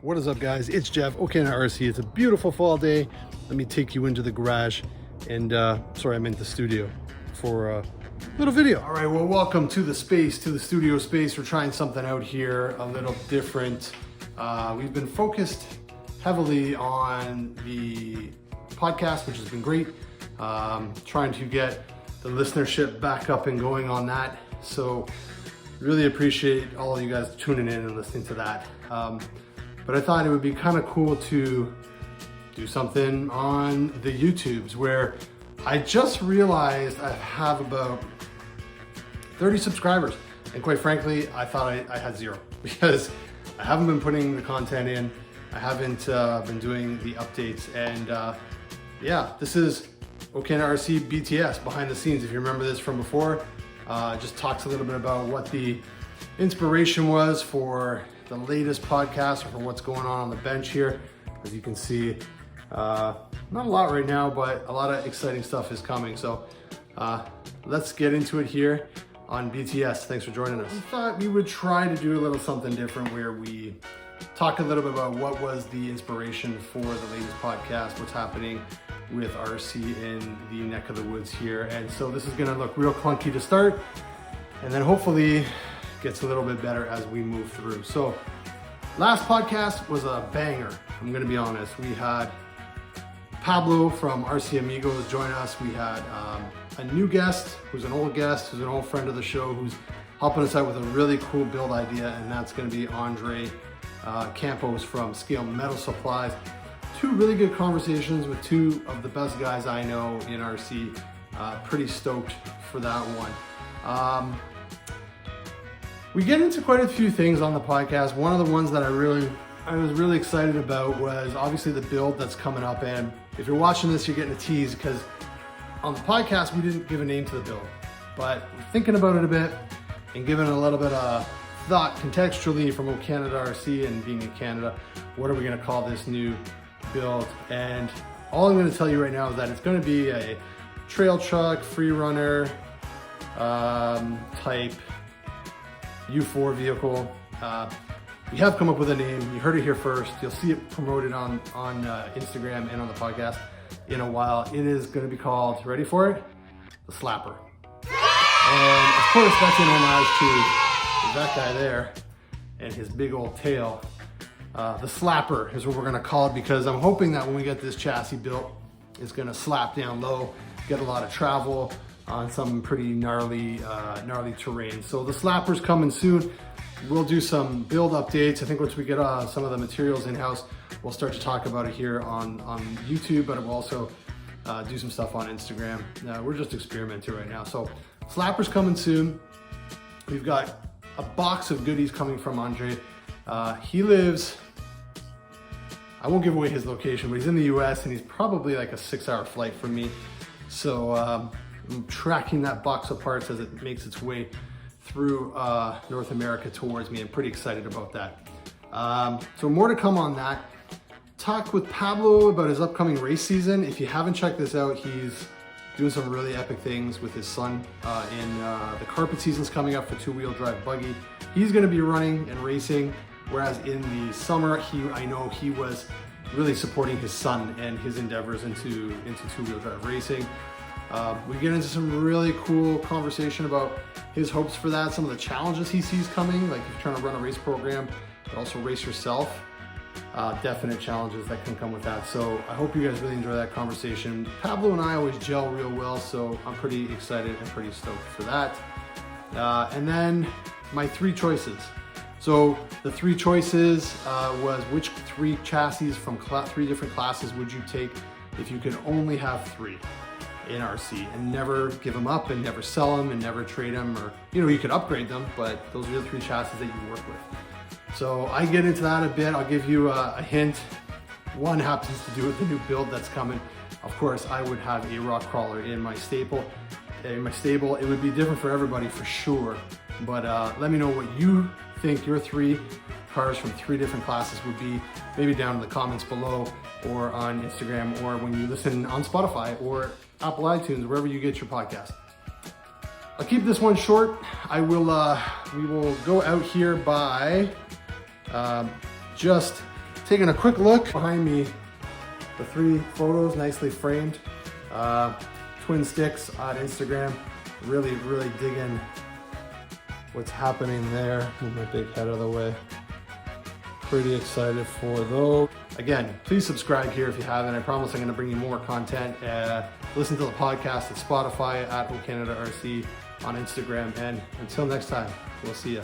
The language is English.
What is up, guys? It's Jeff, Okana RC. It's a beautiful fall day. Let me take you into the garage and sorry, I meant the studio for a little video. All right, well, welcome to the space, to the studio space. We're trying something out here a little different. We've been focused heavily on the podcast, which has been great. Trying to get the listenership back up and going on that. So really appreciate all of you guys tuning in and listening to that. But I thought it would be kind of cool to do something on the YouTubes, where I just realized I have about 30 subscribers. And quite frankly, I thought I had zero because I haven't been putting the content in. I haven't been doing the updates. And yeah, this is Okana RC BTS, behind the scenes. If you remember this from before, just talks a little bit about what the inspiration was for the latest podcast, or for what's going on the bench here. As you can see, not a lot right now, but a lot of exciting stuff is coming. So let's get into it here on BTS. Thanks for joining us. I thought we would try to do a little something different, where we talk a little bit about what was the inspiration for the latest podcast, what's happening with RC in the neck of the woods here. And so this is gonna look real clunky to start, and then hopefully gets a little bit better as we move through. So last podcast was a banger, I'm gonna be honest. We had Pablo from RC Amigos join us. We had a new guest, who's an old guest, who's an old friend of the show, who's helping us out with a really cool build idea, and that's gonna be Andre Campos from Scale Metal Supplies. Two really good conversations with two of the best guys I know in RC. Pretty stoked for that one. We get into quite a few things on the podcast. One of the ones that I was really excited about was obviously the build that's coming up. And if you're watching this, you're getting a tease, because on the podcast, we didn't give a name to the build, but we're thinking about it a bit and giving it a little bit of thought contextually from Okana RC and being in Canada. What are we gonna call this new build? And all I'm gonna tell you right now is that it's gonna be a trail truck, free runner type U4 vehicle. We have come up with a name. You heard it here first. You'll see it promoted on Instagram and on the podcast in a while. It is going to be called, ready for it? The Slapper. And of course, that's in homage to that guy there and his big old tail. The Slapper is what we're going to call it, because I'm hoping that when we get this chassis built, it's going to slap down low, get a lot of travel on some pretty gnarly terrain. So the Slapper's coming soon. We'll do some build updates. I think once we get some of the materials in-house, we'll start to talk about it here on YouTube, but we'll also do some stuff on Instagram. We're just experimenting right now. So Slapper's coming soon. We've got a box of goodies coming from Andre. He lives, I won't give away his location, but he's in the US, and he's probably like a 6-hour flight from me. So I'm tracking that box of parts as it makes its way through North America towards me. I'm pretty excited about that. So more to come on that. Talked with Pablo about his upcoming race season. If you haven't checked this out, he's doing some really epic things with his son in the carpet season's coming up for two-wheel drive buggy. He's gonna be running and racing, whereas in the summer, I know he was really supporting his son and his endeavors into two-wheel drive racing. We get into some really cool conversation about his hopes for that, some of the challenges he sees coming, like if you're trying to run a race program, but also race yourself. Definite challenges that can come with that. So I hope you guys really enjoy that conversation. Pablo and I always gel real well, so I'm pretty excited and pretty stoked for that. And then my 3 choices. So the 3 choices was which 3 chassis from 3 different classes would you take if you could only have 3 in RC, and never give them up and never sell them and never trade them, or you could upgrade them, but those are the 3 chassis that you work with. So I get into that a bit. I'll give you a hint. One happens to do with the new build that's coming. Of course, I would have a rock crawler in my stable. It would be different for everybody for sure, but let me know what you think your 3 cars from 3 different classes would be, maybe down in the comments below, or on Instagram, or when you listen on Spotify or Apple iTunes, wherever you get your podcast. I'll keep this one short. We will go out here by just taking a quick look behind me, the 3 photos nicely framed. Twin Sticks on Instagram. Really digging what's happening there. Move my big head out of the way. Pretty excited for those. Again, please subscribe here if you haven't. I promise I'm going to bring you more content. Listen to the podcast at Spotify, at OCanadaRC, on Instagram. And until next time, we'll see you.